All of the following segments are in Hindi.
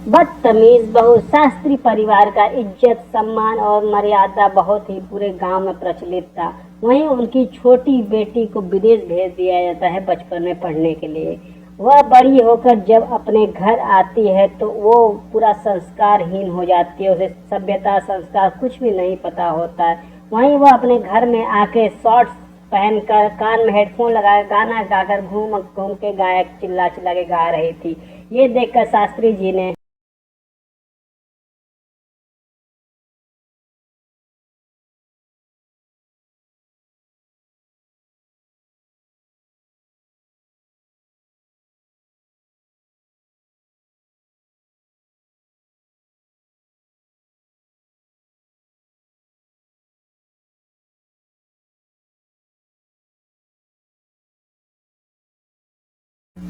बदतमीज बहू। शास्त्री परिवार का इज्जत, सम्मान और मर्यादा बहुत ही पूरे गांव में प्रचलित था। वहीं उनकी छोटी बेटी को विदेश भेज दिया जाता है बचपन में पढ़ने के लिए। वह बड़ी होकर जब अपने घर आती है तो वो पूरा संस्कारहीन हो जाती है। उसे सभ्यता, संस्कार कुछ भी नहीं पता होता है। वहीं वह अपने घर में आके शॉर्ट्स पहनकर, कान में हेडफोन लगाकर, गाना गाकर घूम घूम के गायक चिल्ला चिल्ला के गा रही थी। ये देखकर शास्त्री जी ने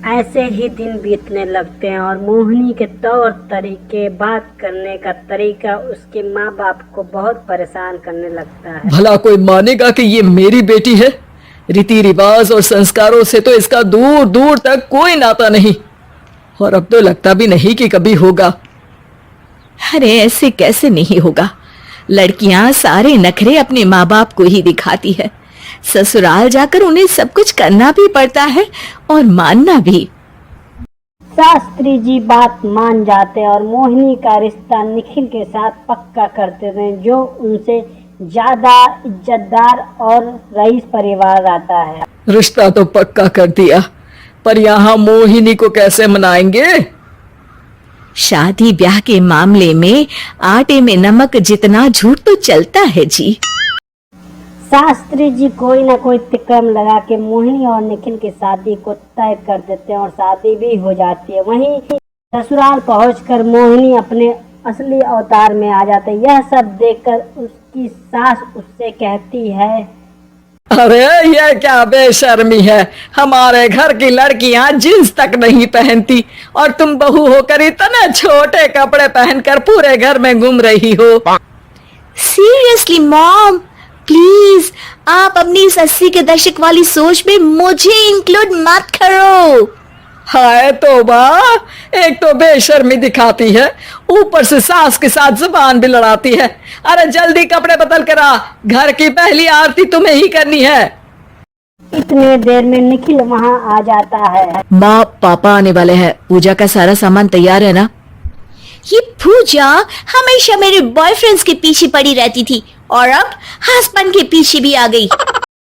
ऐसे ही दिन बीतने लगते हैं और मोहिनी के तौर तरीके, बात करने का तरीका उसके माँ बाप को बहुत परेशान करने लगता है। भला कोई मानेगा कि ये मेरी बेटी है? रीति रिवाज और संस्कारों से तो इसका दूर दूर तक कोई नाता नहीं, और अब तो लगता भी नहीं कि कभी होगा। अरे ऐसे कैसे नहीं होगा? लड़कियां सारे नखरे अपने माँ बाप को ही दिखाती है। ससुराल जाकर उन्हें सब कुछ करना भी पड़ता है और मानना भी। शास्त्री जी बात मान जाते और मोहिनी का रिश्ता निखिल के साथ पक्का करते थे, जो उनसे ज्यादा इज्जतदार और रईस परिवार आता है। रिश्ता तो पक्का कर दिया, पर यहाँ मोहिनी को कैसे मनाएंगे? शादी ब्याह के मामले में आटे में नमक जितना झूठ तो चलता है जी। शास्त्री जी कोई ना कोई तिकड़म लगा के मोहिनी और निखिल की शादी को तय कर देते हैं और शादी भी हो जाती है। वहीं ससुराल पहुंचकर मोहिनी अपने असली अवतार में आ जाते हैं। यह सब देखकर उसकी सास उससे कहती है, अरे ये क्या बेशर्मी है, हमारे घर की लड़कियां जींस तक नहीं पहनती और तुम बहू होकर इतने छोटे कपड़े पहनकर पूरे घर में घूम रही हो। सीरियसली मॉम, प्लीज आप अपनी इस 80 के दशक वाली सोच में मुझे इंक्लूड मत करो। हाय तौबा, एक तो बेशर्मी दिखाती है, ऊपर से सास के साथ जुबान भी लड़ाती है। अरे जल्दी कपड़े बदल कर आ, घर की पहली आरती तुम्हें ही करनी है। इतने देर में निखिल वहां आ जाता है। माँ पापा आने वाले हैं, पूजा का सारा सामान तैयार है ना? ये पूजा हमेशा मेरे बॉयफ्रेंड्स के पीछे पड़ी रहती थी और अब हस्बैंड के पीछे भी आ गई।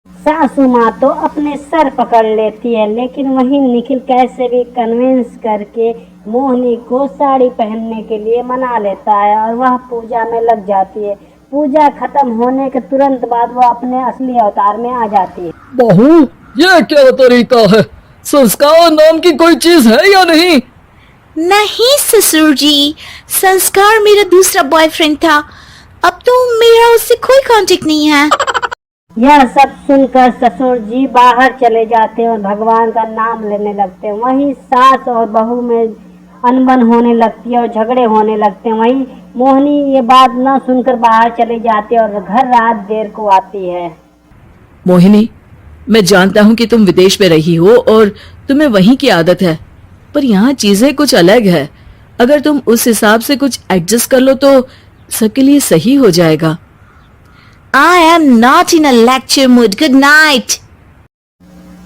सासू माँ तो अपने सर पकड़ लेती है, लेकिन वहीं निखिल कैसे भी कन्विंस करके मोहिनी को साड़ी पहनने के लिए मना लेता है और वह पूजा में लग जाती है। पूजा खत्म होने के तुरंत बाद वह अपने असली अवतार में आ जाती है। बहू, ये क्या तरीका है? संस्कार नाम की कोई चीज है या नहीं? नहीं ससुर जी, संस्कार मेरा दूसरा बॉयफ्रेंड था, अब तो मेरा उससे कोई कांटेक्ट नहीं है। यह सब सुनकर ससुर जी बाहर चले जाते हैं और भगवान का नाम लेने लगते हैं। वहीं सास और बहू में अनबन होने लगती है और झगड़े होने लगते हैं। वहीं मोहिनी ये बात न सुनकर बाहर चली जाती है और घर रात देर को आती है। मोहिनी, मैं जानता हूँ कि तुम विदेश में रही हो और तुम्हें वहीं की आदत है, पर यहाँ चीजें कुछ अलग है। अगर तुम उस हिसाब से कुछ एडजस्ट कर लो तो सबके लिए सही हो जाएगा। I am not in a lecture mood. Good night.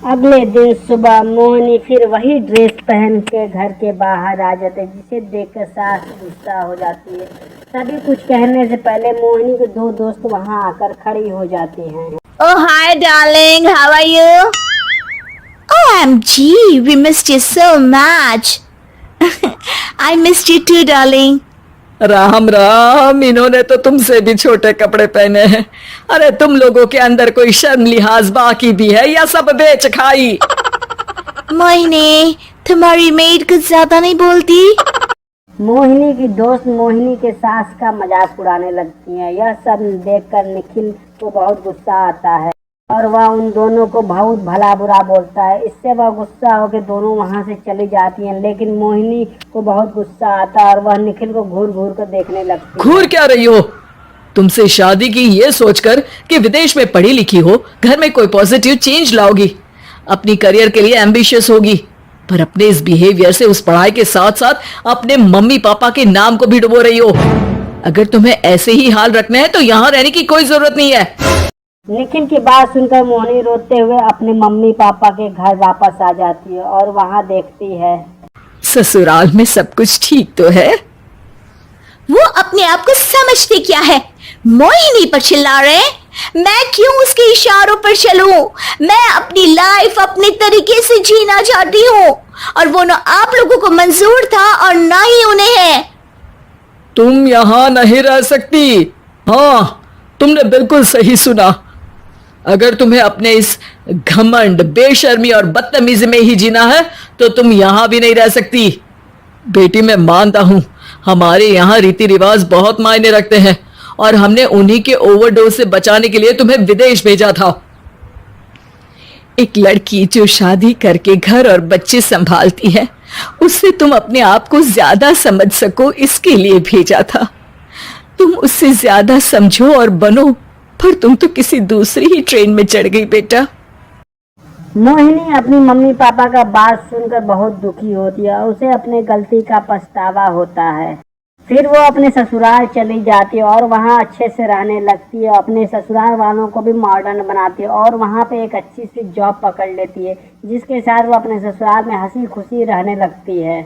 अगले दिन सुबह मोहिनी फिर वही ड्रेस पहन के घर के बाहर आ जाते, जिसे देखकर सास गुस्सा हो जाती है। सभी कुछ कहने से पहले मोहिनी के दो दोस्त वहां आकर खड़ी हो जाती हैं। Oh hi darling, how are you? OMG, we missed you so much. I missed you too darling. Ram Ram, इन्होंने तो तुमसे भी छोटे कपड़े पहने हैं। अरे तुम लोगों के अंदर कोई शर्म लिहाज बाकी भी है या सब बेच खाई? मोहिनी, तुम्हारी मेड कुछ ज्यादा नहीं बोलती? मोहिनी की दोस्त मोहिनी के सास का मजाक उड़ाने लगती हैं। यह सब देखकर निखिल को बहुत गुस्सा आता है और वह उन दोनों को बहुत भला बुरा बोलता है। इससे वह गुस्सा होकर दोनों वहां से चली जाती हैं, लेकिन मोहिनी को बहुत गुस्सा आता है और वह निखिल को घूर घूर कर देखने लगती है। घूर क्या रही हो? तुमसे शादी की ये सोचकर कि विदेश में पढ़ी लिखी हो, घर में कोई पॉजिटिव चेंज लाओगी। अपनी करियर के एम्बिशियस होगी, पर अपने इस बिहेवियर से उस पढ़ाई के साथ साथ अपने मम्मी पापा के नाम को भी डुबो रही हो। अगर तुम्हें ऐसे ही हाल रखना है तो यहाँ रहने की कोई जरूरत नहीं है। निखिल की बात सुनकर मोहिनी रोते हुए अपने मम्मी पापा के घर वापस आ जाती है और वहाँ देखती है ससुराल में सब कुछ ठीक तो है? वो अपने आप को समझते क्या है? मोहिनी पर चिल्ला रहे हैं? मैं क्यों उसके इशारों पर चलूं? मैं अपनी लाइफ अपने तरीके से जीना चाहती हूँ और वो ना आप लोगों को मंजूर था और ना ही उन्हें है। तुम यहाँ नहीं रह सकती। हाँ, तुमने बिल्कुल सही सुना। अगर तुम्हें अपने इस घमंड, बेशर्मी और बदतमीजी में ही जीना है तो तुम यहाँ भी नहीं रह सकती। बेटी, मैं मानता हूँ हमारे यहाँ रीति रिवाज बहुत मायने रखते हैं और हमने उन्हीं के ओवरडोज से बचाने के लिए तुम्हें विदेश भेजा था। एक लड़की जो शादी करके घर और बच्चे संभालती है, उससे तुम अपने आप को ज्यादा समझ सको इसके लिए भेजा था। तुम उससे ज्यादा समझो और बनो, पर तुम तो किसी दूसरी ही ट्रेन में चढ़ गई बेटा। मोहिनी अपनी मम्मी पापा का बात सुनकर बहुत दुखी होती है। उसे अपने गलती का पछतावा होता है। फिर वो अपने ससुराल चली जाती है और वहाँ अच्छे से रहने लगती है। अपने ससुराल वालों को भी मॉडर्न बनाती है और वहाँ पे एक अच्छी सी जॉब पकड़ लेती है, जिसके साथ वो अपने ससुराल में हंसी खुशी रहने लगती है।